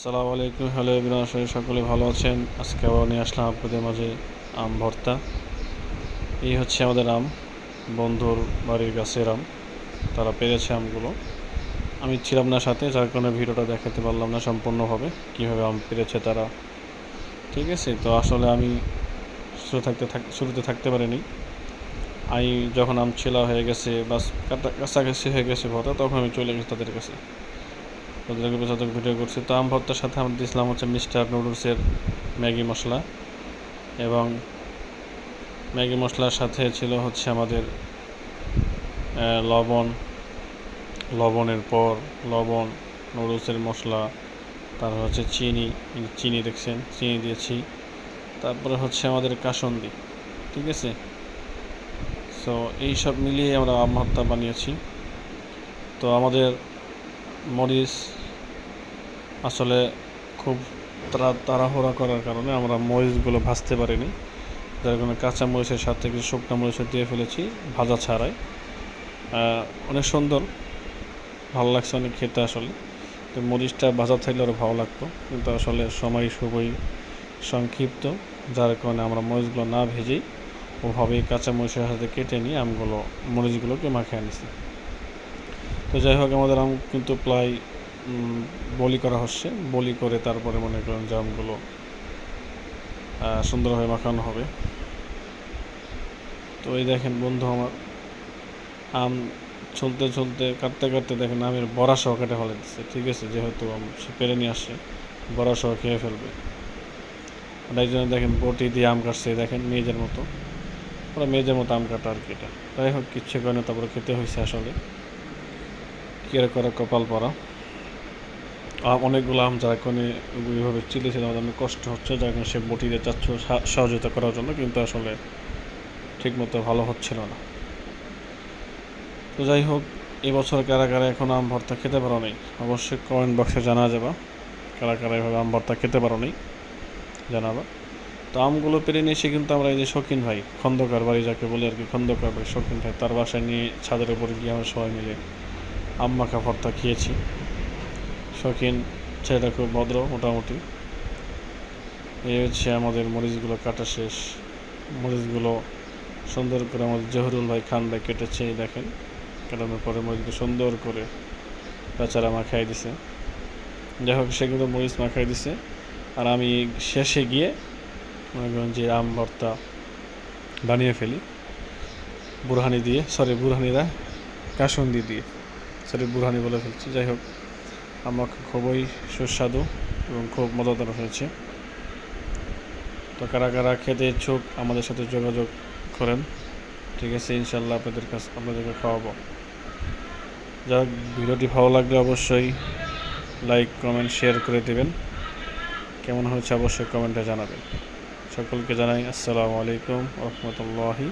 আসসালামু আলাইকুম। Hello everyone, আশা করি সকলে ভালো আছেন। আজকে আবার নিয়ে আসলাম আপনাদের মাঝে আম ভর্তা। এই হচ্ছে আমাদের আম, বন্ধুর বাড়ির গাছের আম। তারা পেরেছে আমগুলো, আমি ছিলাম না সাথে, যার কারণে ভিডিওটা দেখাতে পারলাম না সম্পূর্ণভাবে কীভাবে আম পেরেছে তারা। ঠিক আছে, তো আসলে আমি শুরুতে থাকতে পারিনি। আমি যখন আম ছেলা হয়ে গেছে, বাস কাছাকাছি হয়ে গেছে ভর্তা, তখন আমি চলে গেছি তাদের কাছে, তাদের ভিডিও করছি। তো আম ভর্তার সাথে আমরা দিয়েছিলাম হচ্ছে মিস্টার নুডলসের ম্যাগি মশলা, এবং ম্যাগি মশলার সাথে ছিল হচ্ছে আমাদের লবণের পর লবণ, নুডলসের মশলা, তারপর হচ্ছে চিনি দেখছেন, চিনি দিয়েছি। তারপরে হচ্ছে আমাদের কাসুন্দি। ঠিক আছে, সো এই সব মিলিয়ে আমরা আম ভর্তা বানিয়েছি। তো আমাদের মরিচ আসলে খুব তাড়াহুড়া করার কারণে আমরা মরিচগুলো ভাজতে পারিনি, যার কারণে কাঁচা মরিচের সাথে কিছু শুকনো মরিচ দিয়ে ফেলেছি, ভাজা ছাড়াই। অনেক সুন্দর, ভালো লাগছে অনেক খেতে আসলে। তো মরিচটা ভাজা থাকলে আরও ভালো লাগতো, কিন্তু আসলে সময় খুবই সংক্ষিপ্ত, যার কারণে আমরা মরিচগুলো না ভেজেই ওভাবেই কাঁচা মরিচের সাথে কেটে নিয়ে মরিচগুলোকে মাখিয়ে নিছি। তো যাই হোক, আমাদের আম কিন্তু প্রায় বলি করা হচ্ছে, বলি করে তারপরে মনে করেন যে আমগুলো সুন্দরভাবে মাখানো হবে। তো এই দেখেন বন্ধু আমার, আম কাটতে কাটতে দেখেন আমের বড়া সহ কেটে ফেলে দিচ্ছে। ঠিক আছে, যেহেতু সে পেরে নিয়ে আসছে, বড়া সহ খেয়ে ফেলবে। এই জন্য দেখেন বটি দিয়ে আম কাটছে, দেখেন মেয়েদের মতো, ওরা মেয়েদের মতো আম কাটা আর কি। এটা যাই হোক, কিচ্ছু করে না, তারপরে খেতে হয়েছে। আসলে কি আর করা, কপাল পরা। অনেকগুলো আম যার কারণে ওইভাবে চিলেছিল, আমাদের অনেক কষ্ট হচ্ছে, যার কারণে সে বটি দিয়ে চাচ্ছ সহযোগিতা করার জন্য, কিন্তু আসলে ঠিকমতো ভালো হচ্ছিল না। তো যাই হোক, এবছর কারা কারা এখন আম ভর্তা খেতে পারো নেই, অবশ্যই কমেন্ট বক্সে জানা যাবা। কারা কারা এভাবে আম ভর্তা খেতে পারো নেই জানাবা। তো আমগুলো পেরে নিয়ে এসে কিন্তু আমরা এই যে শৌখিন ভাই, খন্দকার বাড়ি যাকে বলে আর কি, খন্দকার ভাই শৌখিন ভাই, তার বাসায় নিয়ে ছাদের উপরে গিয়ে আমরা সবাই মিলে আম মাখা ভর্তা খেয়েছি। শৌখিন ছেলেটা খুব ভদ্র মোটামুটি। এই হচ্ছে আমাদের মরিচগুলো কাটা শেষ। মরিচগুলো সুন্দর করে আমাদের জহুরুল ভাই, খান ভাই কেটেছে, দেখেন কাটানোর পরে মরিচগুলো সুন্দর করে বেচারা মাখাই দিছে। যাই হোক, সে কিন্তু মরিচ মাখাই দিছে, আর আমি শেষে গিয়ে মনে করেন যে আম ভর্তা বানিয়ে ফেলি বুরহানিরা কাসুন্দি দিয়ে, বুরহানি বলে ফেলছি। যাই হোক, আমার খুবই সুস্বাদু এবং খুব মজাদার হয়েছে। তো কারা কারা খেতে ইচ্ছুক আমাদের সাথে যোগাযোগ করেন। ঠিক আছে, ইনশাল্লাহ আপনাদেরকে খাওয়াবো। যাই হোক, ভিডিওটি ভালো লাগলে অবশ্যই লাইক, কমেন্ট, শেয়ার করে দেবেন। কেমন হয়েছে অবশ্যই কমেন্টে জানাবেন। সকলকে জানাই আসসালামু আলাইকুম ওয়া রাহমাতুল্লাহি